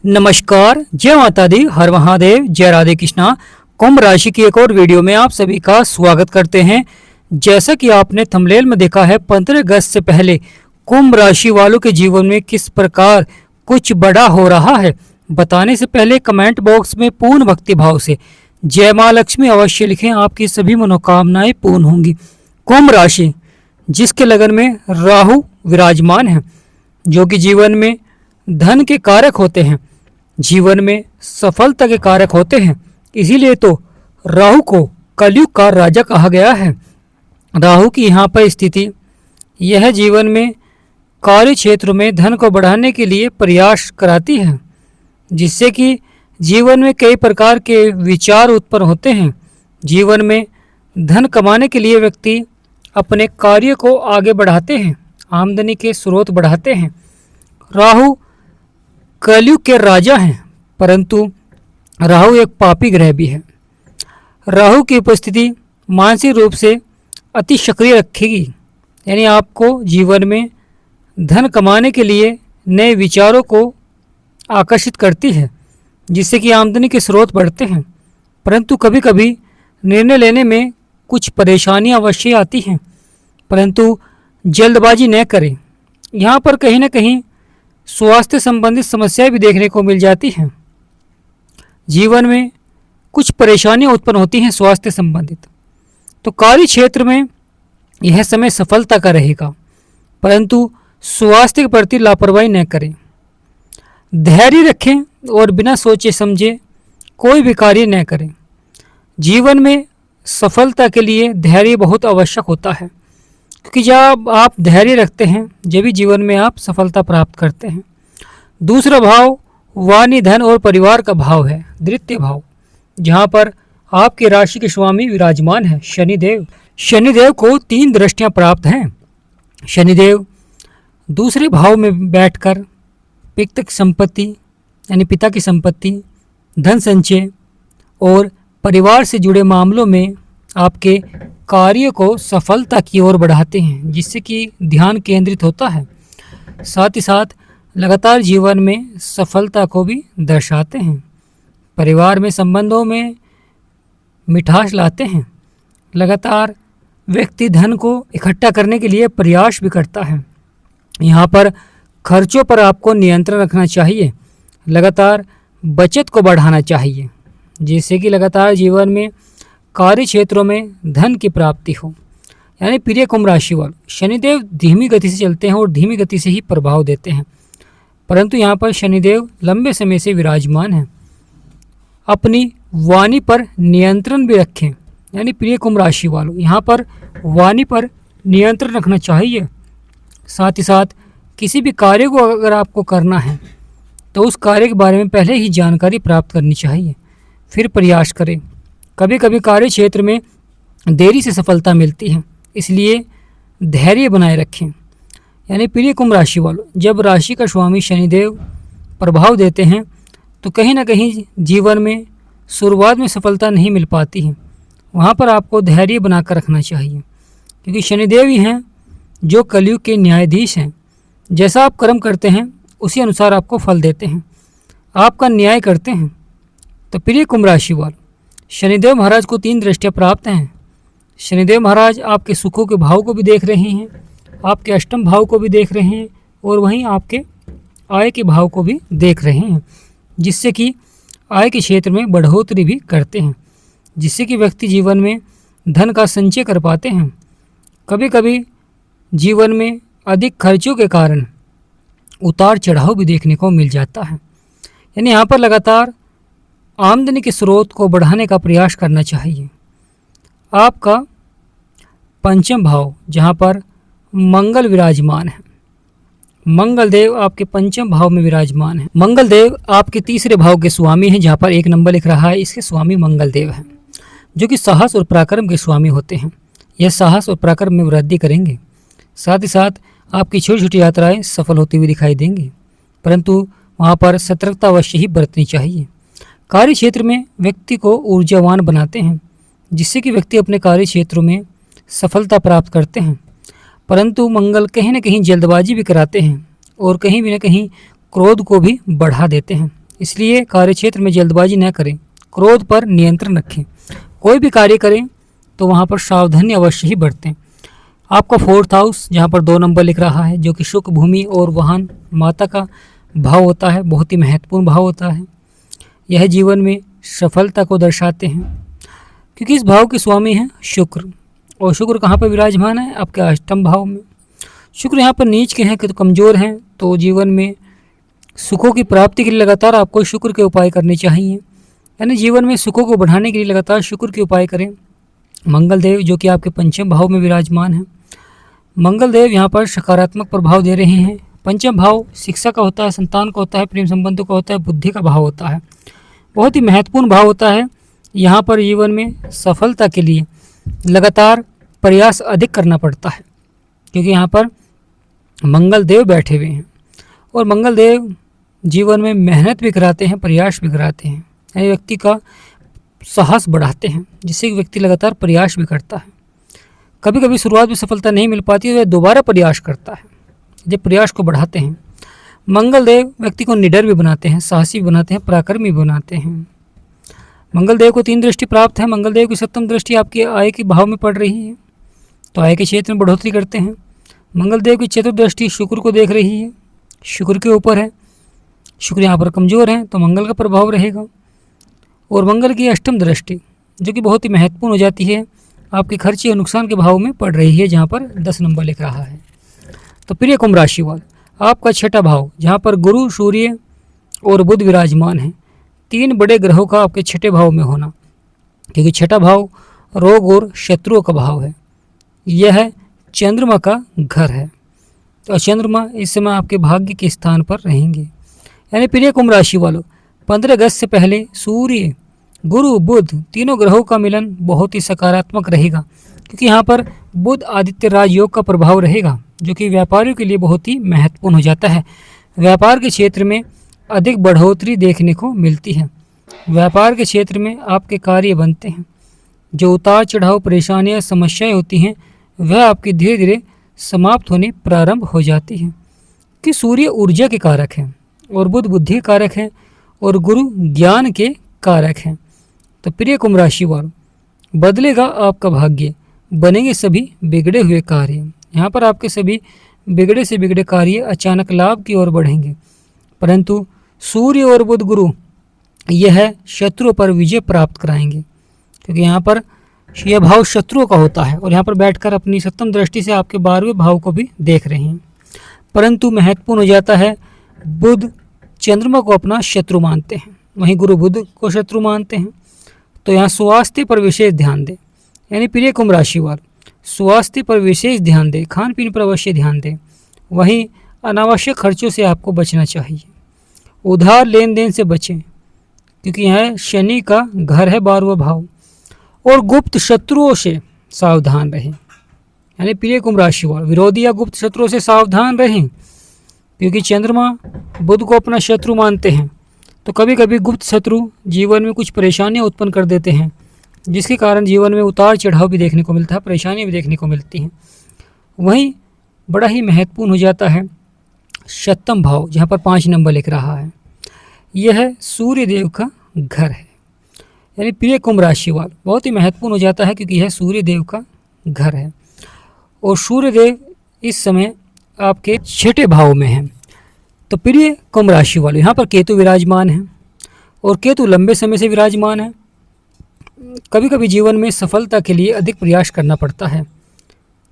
नमस्कार, जय माता दी, हर महादेव, जय राधे कृष्णा। कुंभ राशि की एक और वीडियो में आप सभी का स्वागत करते हैं। जैसा कि आपने थंबनेल में देखा है, 15 अगस्त से पहले कुंभ राशि वालों के जीवन में किस प्रकार कुछ बड़ा हो रहा है, बताने से पहले कमेंट बॉक्स में पूर्ण भक्ति भाव से जय माँ लक्ष्मी अवश्य लिखें। आपकी सभी मनोकामनाएं पूर्ण होंगी। कुंभ राशि जिसके लगन में राहु विराजमान है, जो कि जीवन में धन के कारक होते हैं, जीवन में सफलता के कारक होते हैं। इसीलिए तो राहु को कलयुग का राजा कहा गया है। राहु की यहाँ पर स्थिति यह जीवन में कार्य क्षेत्र में धन को बढ़ाने के लिए प्रयास कराती है, जिससे कि जीवन में कई प्रकार के विचार उत्पन्न होते हैं। जीवन में धन कमाने के लिए व्यक्ति अपने कार्य को आगे बढ़ाते हैं, आमदनी के स्रोत बढ़ाते हैं। राहु कलयुग के राजा हैं, परंतु राहु एक पापी ग्रह भी है। राहु की उपस्थिति मानसिक रूप से अति सक्रिय रखेगी, यानी आपको जीवन में धन कमाने के लिए नए विचारों को आकर्षित करती है, जिससे कि आमदनी के स्रोत बढ़ते हैं। परंतु कभी कभी निर्णय लेने में कुछ परेशानियां अवश्य आती हैं, परंतु जल्दबाजी न करें। यहाँ पर कहीं ना कहीं स्वास्थ्य संबंधित समस्याएं भी देखने को मिल जाती हैं। जीवन में कुछ परेशानियां उत्पन्न होती हैं स्वास्थ्य संबंधित। तो कार्य क्षेत्र में यह समय सफलता का रहेगा, परंतु स्वास्थ्य के प्रति लापरवाही न करें। धैर्य रखें और बिना सोचे समझे कोई भी कार्य न करें। जीवन में सफलता के लिए धैर्य बहुत आवश्यक होता है, क्योंकि जब आप धैर्य रखते हैं जब भी जीवन में आप सफलता प्राप्त करते हैं। दूसरा भाव वाणी, धन और परिवार का भाव है, द्वितीय भाव, जहाँ पर आपकी राशि के स्वामी विराजमान है शनिदेव। शनिदेव को 3 दृष्टियाँ प्राप्त हैं। शनिदेव दूसरे भाव में बैठकर पितृ संपत्ति यानी पिता की संपत्ति, धन संचय और परिवार से जुड़े मामलों में आपके कार्य को सफलता की ओर बढ़ाते हैं, जिससे कि ध्यान केंद्रित होता है। साथ ही साथ लगातार जीवन में सफलता को भी दर्शाते हैं। परिवार में संबंधों में मिठास लाते हैं। लगातार व्यक्ति धन को इकट्ठा करने के लिए प्रयास भी करता है। यहाँ पर खर्चों पर आपको नियंत्रण रखना चाहिए। लगातार बचत को बढ़ाना चाहिए, जिससे कि लगातार जीवन में कार्य क्षेत्रों में धन की प्राप्ति हो। यानी प्रिय कुंभ राशि वालों, शनिदेव धीमी गति से चलते हैं और धीमी गति से ही प्रभाव देते हैं, परंतु यहाँ पर शनिदेव लंबे समय से विराजमान हैं। अपनी वाणी पर नियंत्रण भी रखें। यानी प्रिय कुंभ राशि वालों, यहाँ पर वाणी पर नियंत्रण रखना चाहिए। साथ ही साथ किसी भी कार्य को अगर आपको करना है तो उस कार्य के बारे में पहले ही जानकारी प्राप्त करनी चाहिए, फिर प्रयास करें। कभी कभी कार्य क्षेत्र में देरी से सफलता मिलती है, इसलिए धैर्य बनाए रखें। यानी प्रिय कुंभ राशि वालों, जब राशि का स्वामी शनिदेव प्रभाव देते हैं तो कहीं ना कहीं जीवन में शुरुआत में सफलता नहीं मिल पाती है। वहाँ पर आपको धैर्य बनाकर रखना चाहिए, क्योंकि शनिदेव ही हैं जो कलयुग के न्यायाधीश हैं। जैसा आप कर्म करते हैं उसी अनुसार आपको फल देते हैं, आपका न्याय करते हैं। तो प्रिय कुंभ राशि वालों, शनिदेव महाराज को 3 दृष्टियाँ प्राप्त हैं। शनिदेव महाराज आपके सुखों के भाव को भी देख रहे हैं, आपके अष्टम भाव को भी देख रहे हैं और वहीं आपके आय के भाव को भी देख रहे हैं, जिससे कि आय के क्षेत्र में बढ़ोतरी भी करते हैं, जिससे कि व्यक्ति जीवन में धन का संचय कर पाते हैं। कभी कभी जीवन में अधिक खर्चों के कारण उतार चढ़ाव भी देखने को मिल जाता है। यानी यहाँ पर लगातार आमदनी के स्रोत को बढ़ाने का प्रयास करना चाहिए। आपका पंचम भाव, जहाँ पर मंगल विराजमान है, मंगल देव आपके पंचम भाव में विराजमान है। मंगल देव आपके तीसरे भाव के स्वामी हैं, जहाँ पर 1 नंबर लिख रहा है, इसके स्वामी मंगल देव हैं, जो कि साहस और पराक्रम के स्वामी होते हैं। यह साहस और पराक्रम में वृद्धि करेंगे। साथ ही साथ आपकी छोटी छोटी यात्राएं सफल होती हुई दिखाई देंगी, परंतु वहाँ पर सतर्कता अवश्य ही बरतनी चाहिए। कार्य क्षेत्र में व्यक्ति को ऊर्जावान बनाते हैं, जिससे कि व्यक्ति अपने कार्य क्षेत्रों में सफलता प्राप्त करते हैं। परंतु मंगल कहीं ना कहीं जल्दबाजी भी कराते हैं और कहीं भी ना कहीं क्रोध को भी बढ़ा देते हैं। इसलिए कार्यक्षेत्र में जल्दबाजी न करें, क्रोध पर नियंत्रण रखें। कोई भी कार्य करें तो वहाँ पर सावधानी अवश्य ही बरतें। आपका 4th हाउस जहाँ पर 2 नंबर लिख रहा है, जो कि सुख, भूमि और वाहन, माता का भाव होता है, बहुत ही महत्वपूर्ण भाव होता है। यह जीवन में सफलता को दर्शाते हैं, क्योंकि इस भाव के स्वामी हैं शुक्र। और शुक्र कहाँ पर विराजमान है? आपके 8वें भाव में। शुक्र यहाँ पर नीच के हैं कि तो कमज़ोर हैं, तो जीवन में सुखों की प्राप्ति के लिए लगातार आपको शुक्र के उपाय करने चाहिए। यानी जीवन में सुखों को बढ़ाने के लिए लगातार शुक्र के उपाय करें। मंगल देव जो कि आपके 5वें भाव में विराजमान हैं, मंगल देव यहाँ पर सकारात्मक प्रभाव दे रहे हैं। 5वां भाव शिक्षा का होता है, संतान का होता है, प्रेम संबंधों का होता है, बुद्धि का भाव होता है, बहुत ही महत्वपूर्ण भाव होता है। यहाँ पर जीवन में सफलता के लिए लगातार प्रयास अधिक करना पड़ता है, क्योंकि यहाँ पर मंगल देव बैठे हुए हैं। और मंगल देव जीवन में मेहनत भी कराते हैं, प्रयास भी कराते हैं, यानी व्यक्ति का साहस बढ़ाते हैं, जिससे कि व्यक्ति लगातार प्रयास भी करता है। कभी कभी शुरुआत में सफलता नहीं मिल पाती है, वह दोबारा प्रयास करता है, जब प्रयास को बढ़ाते हैं। मंगल देव व्यक्ति को निडर भी बनाते हैं, साहसी भी बनाते हैं, पराक्रमी भी बनाते हैं। मंगल देव को 3 दृष्टि प्राप्त है। मंगल देव की 7वीं दृष्टि आपकी आय के भाव में पड़ रही है, तो आय के क्षेत्र में बढ़ोतरी करते हैं। मंगल देव की 4th दृष्टि शुक्र को देख रही है, शुक्र के ऊपर है। शुक्र यहाँ पर कमज़ोर है, तो मंगल का प्रभाव रहेगा। और मंगल की 8वीं दृष्टि जो कि बहुत ही महत्वपूर्ण हो जाती है, आपके खर्चे और नुकसान के भाव में पड़ रही है, जहाँ पर 10 नंबर लिख रहा है। तो प्रिय कुंभ राशि वाले, आपका 6ठा भाव जहाँ पर गुरु, सूर्य और बुध विराजमान हैं, 3 बड़े ग्रहों का आपके 6ठे भाव में होना, क्योंकि 6ठा भाव रोग और शत्रुओं का भाव है। यह चंद्रमा का घर है, तो चंद्रमा इस समय आपके भाग्य के स्थान पर रहेंगे। यानी प्रिय कुंभ राशि वालों, 15 अगस्त से पहले सूर्य, गुरु, बुध तीनों ग्रहों का मिलन बहुत ही सकारात्मक रहेगा, क्योंकि यहाँ पर बुध आदित्य राजयोग का प्रभाव रहेगा, जो कि व्यापारियों के लिए बहुत ही महत्वपूर्ण हो जाता है। व्यापार के क्षेत्र में अधिक बढ़ोतरी देखने को मिलती है। व्यापार के क्षेत्र में आपके कार्य बनते हैं। जो उतार चढ़ाव, परेशानियां, समस्याएं होती हैं, वह आपकी धीरे धीरे समाप्त होने प्रारंभ हो जाती है। कि सूर्य ऊर्जा के कारक हैं और बुध बुद्धि के कारक हैं और गुरु ज्ञान के कारक हैं। तो प्रिय कुंभ राशि वालों, बदलेगा आपका भाग्य, बनेंगे सभी बिगड़े हुए कार्य। यहाँ पर आपके सभी बिगड़े से बिगड़े कार्य अचानक लाभ की ओर बढ़ेंगे, परंतु सूर्य और बुध गुरु यह शत्रुओं पर विजय प्राप्त कराएंगे, क्योंकि यहाँ पर यह भाव शत्रुओं का होता है और यहाँ पर बैठकर अपनी 7वीं दृष्टि से आपके 12वें भाव को भी देख रहे हैं। परंतु महत्वपूर्ण हो जाता है, बुध चंद्रमा को अपना शत्रु मानते हैं, वहीं गुरु बुध को शत्रु मानते हैं। तो यहाँ स्वास्थ्य पर विशेष ध्यान दें। यानी प्रिय कुंभ राशि वाले, स्वास्थ्य पर विशेष ध्यान दें, खान पीन पर अवश्य ध्यान दें। वहीं अनावश्यक खर्चों से आपको बचना चाहिए। उधार लेन देन से बचें, क्योंकि यह शनि का घर है, 12वां भाव। और गुप्त शत्रुओं से सावधान रहें। यानी प्रिय कुंभ राशि वाले, विरोधी या गुप्त शत्रुओं से सावधान रहें, क्योंकि चंद्रमा बुध को अपना शत्रु मानते हैं। तो कभी कभी गुप्त शत्रु जीवन में कुछ परेशानियां उत्पन्न कर देते हैं, जिसके कारण जीवन में उतार चढ़ाव भी देखने को मिलता है, परेशानियां भी देखने को मिलती हैं। वहीं बड़ा ही महत्वपूर्ण हो जाता है 7वां भाव, जहाँ पर 5 नंबर लिख रहा है, यह सूर्य देव का घर है। यानी प्रिय कुंभ राशि वाले, बहुत ही महत्वपूर्ण हो जाता है, क्योंकि यह सूर्य देव का घर है और सूर्य देव इस समय आपके 6ठे भाव में हैं। तो प्रिय कुंभ राशि वाले, यहाँ पर केतु विराजमान है और केतु लंबे समय से विराजमान है। कभी कभी जीवन में सफलता के लिए अधिक प्रयास करना पड़ता है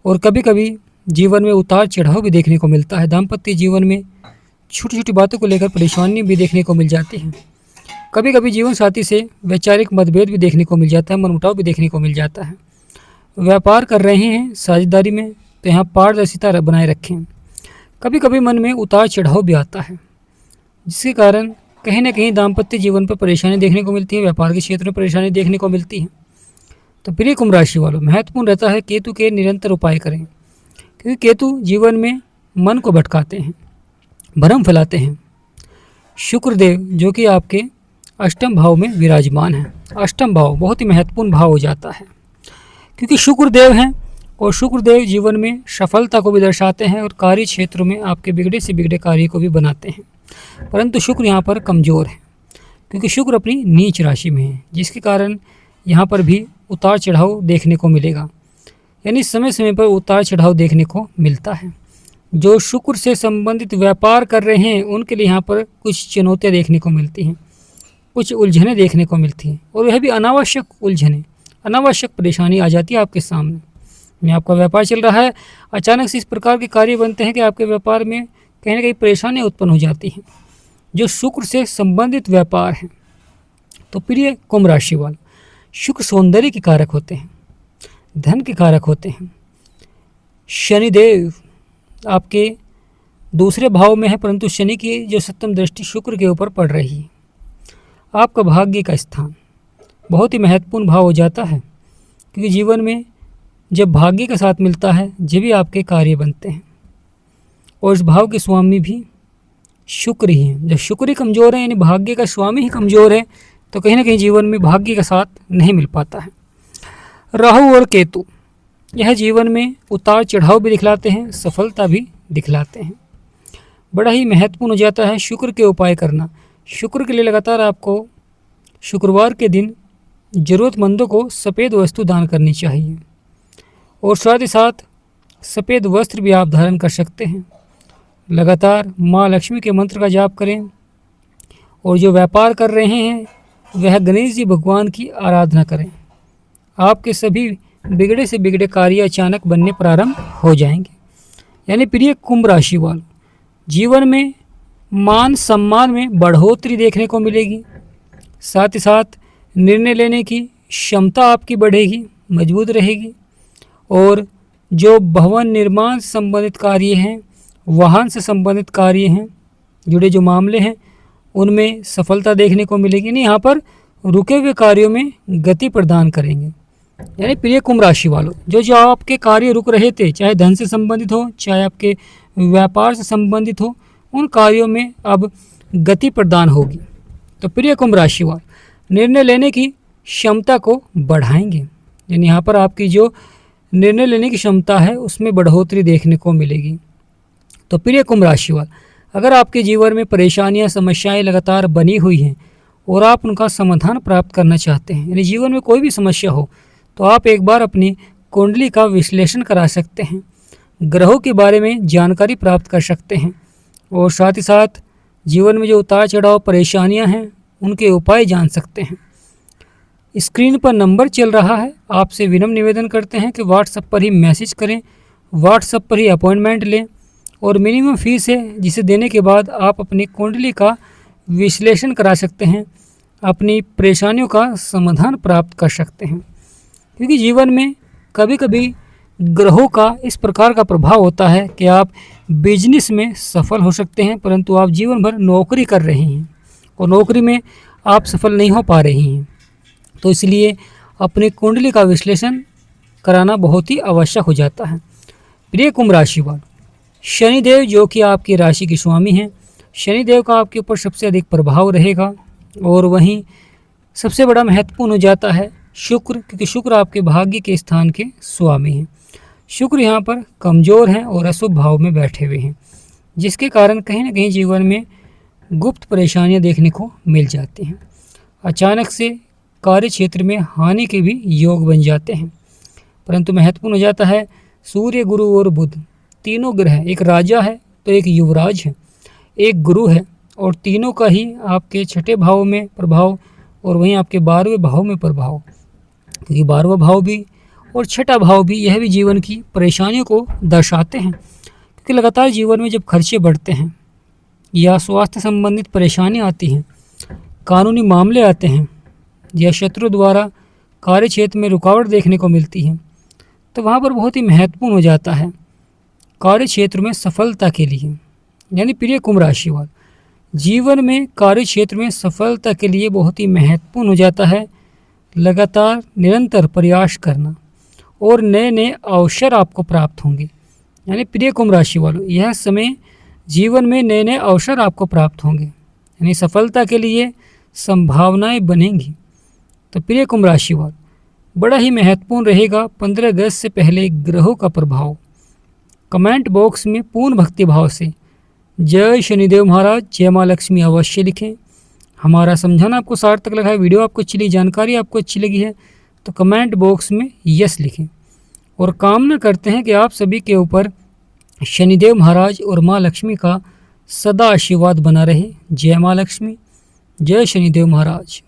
और कभी कभी जीवन में उतार चढ़ाव भी देखने को मिलता है। दाम्पत्य जीवन में छोटी छोटी बातों को लेकर परेशानी भी देखने को मिल जाती है। कभी कभी जीवन साथी से वैचारिक मतभेद भी देखने को मिल जाता है, मनमुटाव भी देखने को मिल जाता है। व्यापार कर रहे हैं साझेदारी में, तो यहाँ पारदर्शिता बनाए रखें। कभी कभी मन में उतार चढ़ाव भी आता है, जिसके कारण कहीं ना कहीं दाम्पत्य जीवन पर परेशानी देखने को मिलती है, व्यापार के क्षेत्र में परेशानी देखने को मिलती है। तो प्रिय कुंभ राशि वालों, महत्वपूर्ण रहता है केतु के निरंतर उपाय करें, क्योंकि केतु जीवन में मन को भटकाते हैं, भ्रम फैलाते हैं। शुक्रदेव जो कि आपके 8वें भाव में विराजमान है। 8वां भाव बहुत ही महत्वपूर्ण भाव हो जाता है, क्योंकि शुक्रदेव हैं और शुक्रदेव जीवन में सफलता को भी दर्शाते हैं और कार्य क्षेत्रों में आपके बिगड़े से बिगड़े कार्य को भी बनाते हैं। परंतु शुक्र यहाँ पर कमज़ोर है, क्योंकि शुक्र अपनी नीच राशि में है, जिसके कारण यहाँ पर भी उतार चढ़ाव देखने को मिलेगा। यानी समय समय पर उतार चढ़ाव देखने को मिलता है। जो शुक्र से संबंधित व्यापार कर रहे हैं उनके लिए यहाँ पर कुछ चुनौतियाँ देखने को मिलती हैं, कुछ उलझनें देखने को मिलती हैं, और वह भी अनावश्यक उलझनें, अनावश्यक परेशानी आ जाती है आपके सामने। में आपका व्यापार चल रहा है, अचानक से इस प्रकार के कार्य बनते हैं कि आपके व्यापार में कहीं ना कहीं परेशानियाँ उत्पन्न हो जाती हैं। जो शुक्र से संबंधित व्यापार हैं, तो प्रिय कुंभ राशि वाले, शुक्र सौंदर्य के कारक होते हैं, धन के कारक होते हैं। शनिदेव आपके दूसरे भाव में है, परंतु शनि की जो सप्तम दृष्टि शुक्र के ऊपर पड़ रही है। आपका भाग्य का स्थान बहुत ही महत्वपूर्ण भाव हो जाता है, क्योंकि जीवन में जब भाग्य का साथ मिलता है जब भी आपके कार्य बनते हैं। और इस भाव के स्वामी भी शुक्र ही हैं। जब शुक्र ही कमज़ोर है, यानी भाग्य का स्वामी ही कमज़ोर है, तो कहीं ना कहीं जीवन में भाग्य का साथ नहीं मिल पाता है। राहु और केतु यह जीवन में उतार चढ़ाव भी दिखलाते हैं, सफलता भी दिखलाते हैं। बड़ा ही महत्वपूर्ण हो जाता है शुक्र के उपाय करना। शुक्र के लिए लगातार आपको शुक्रवार के दिन ज़रूरतमंदों को सफ़ेद वस्तु दान करनी चाहिए, और साथ ही साथ सफ़ेद वस्त्र भी आप धारण कर सकते हैं। लगातार माँ लक्ष्मी के मंत्र का जाप करें, और जो व्यापार कर रहे हैं वह गणेश जी भगवान की आराधना करें। आपके सभी बिगड़े से बिगड़े कार्य अचानक बनने प्रारंभ हो जाएंगे। यानी प्रिय कुंभ राशि वालों, जीवन में मान सम्मान में बढ़ोतरी देखने को मिलेगी। साथ ही साथ निर्णय लेने की क्षमता आपकी बढ़ेगी, मजबूत रहेगी। और जो भवन निर्माण से संबंधित कार्य हैं, वाहन से संबंधित कार्य हैं, जुड़े जो मामले हैं, उनमें सफलता देखने को मिलेगी। नहीं, यहाँ पर रुके हुए कार्यों में गति प्रदान करेंगे। यानी प्रिय कुंभ राशि वालों, जो आपके कार्य रुक रहे थे, चाहे धन से संबंधित हो, चाहे आपके व्यापार से संबंधित हो, उन कार्यों में अब गति प्रदान होगी। तो प्रिय कुंभ राशि वाले निर्णय लेने की क्षमता को बढ़ाएंगे। यानी यहाँ पर आपकी जो निर्णय लेने की क्षमता है उसमें बढ़ोतरी देखने को मिलेगी। तो प्रिय कुंभ राशि वाले, अगर आपके जीवन में परेशानियां, समस्याएं लगातार बनी हुई हैं और आप उनका समाधान प्राप्त करना चाहते हैं, यानी जीवन में कोई भी समस्या हो, तो आप एक बार अपनी कुंडली का विश्लेषण करा सकते हैं, ग्रहों के बारे में जानकारी प्राप्त कर सकते हैं, और साथ ही साथ जीवन में जो उतार चढ़ाव परेशानियां हैं उनके उपाय जान सकते हैं। स्क्रीन पर नंबर चल रहा है, आपसे विनम्र निवेदन करते हैं कि व्हाट्सएप पर ही मैसेज करें, व्हाट्सएप पर ही अपॉइंटमेंट लें, और मिनिमम फीस है जिसे देने के बाद आप अपनी कुंडली का विश्लेषण करा सकते हैं, अपनी परेशानियों का समाधान प्राप्त कर सकते हैं। क्योंकि जीवन में कभी कभी ग्रहों का इस प्रकार का प्रभाव होता है कि आप बिजनेस में सफल हो सकते हैं, परंतु आप जीवन भर नौकरी कर रहे हैं और नौकरी में आप सफल नहीं हो पा रही हैं। तो इसलिए अपनी कुंडली का विश्लेषण कराना बहुत ही आवश्यक हो जाता है। प्रिय कुंभ राशि वालों, शनिदेव जो कि आपकी राशि के स्वामी हैं, शनिदेव का आपके ऊपर सबसे अधिक प्रभाव रहेगा। और वहीं सबसे बड़ा महत्वपूर्ण हो जाता है शुक्र, क्योंकि शुक्र आपके भाग्य के स्थान के स्वामी हैं। शुक्र यहाँ पर कमज़ोर हैं और अशुभ भाव में बैठे हुए हैं, जिसके कारण कहीं ना कहीं जीवन में गुप्त परेशानियाँ देखने को मिल जाती हैं। अचानक से कार्य क्षेत्र में हानि के भी योग बन जाते हैं। परंतु महत्वपूर्ण हो जाता है सूर्य, गुरु और बुध तीनों ग्रह, एक राजा है तो एक युवराज है, एक गुरु है, और तीनों का ही आपके छठे भाव में प्रभाव और वहीं आपके 12वें भाव में प्रभाव। क्योंकि 12वां भाव भी और छठा भाव भी यह भी जीवन की परेशानियों को दर्शाते हैं। क्योंकि लगातार जीवन में जब खर्चे बढ़ते हैं या स्वास्थ्य संबंधित परेशानी आती हैं, कानूनी मामले आते हैं, या शत्रु द्वारा कार्य क्षेत्र में रुकावट देखने को मिलती है, तो वहाँ पर बहुत ही महत्वपूर्ण हो जाता है कार्य क्षेत्र में सफलता के लिए। यानी प्रिय कुंभ राशि वाले, जीवन में कार्य क्षेत्र में सफलता के लिए बहुत ही महत्वपूर्ण हो जाता है लगातार निरंतर प्रयास करना, और नए नए अवसर आपको प्राप्त होंगे। यानी प्रिय कुंभ राशि वालों, यह समय जीवन में नए नए अवसर आपको प्राप्त होंगे, यानी सफलता के लिए संभावनाएं बनेंगी। तो प्रिय कुंभ राशि वालों, बड़ा ही महत्वपूर्ण रहेगा 15 अगस्त से पहले ग्रहों का प्रभाव। कमेंट बॉक्स में पूर्ण भक्ति भाव से जय शनिदेव महाराज, जय माँ लक्ष्मी अवश्य लिखें। हमारा समझाना आपको सार्थक लगा है, वीडियो आपको अच्छी लगी, जानकारी आपको अच्छी लगी है तो कमेंट बॉक्स में यस लिखें। और कामना करते हैं कि आप सभी के ऊपर शनिदेव महाराज और माँ लक्ष्मी का सदा आशीर्वाद बना रहे। जय माँ लक्ष्मी, जय शनिदेव महाराज।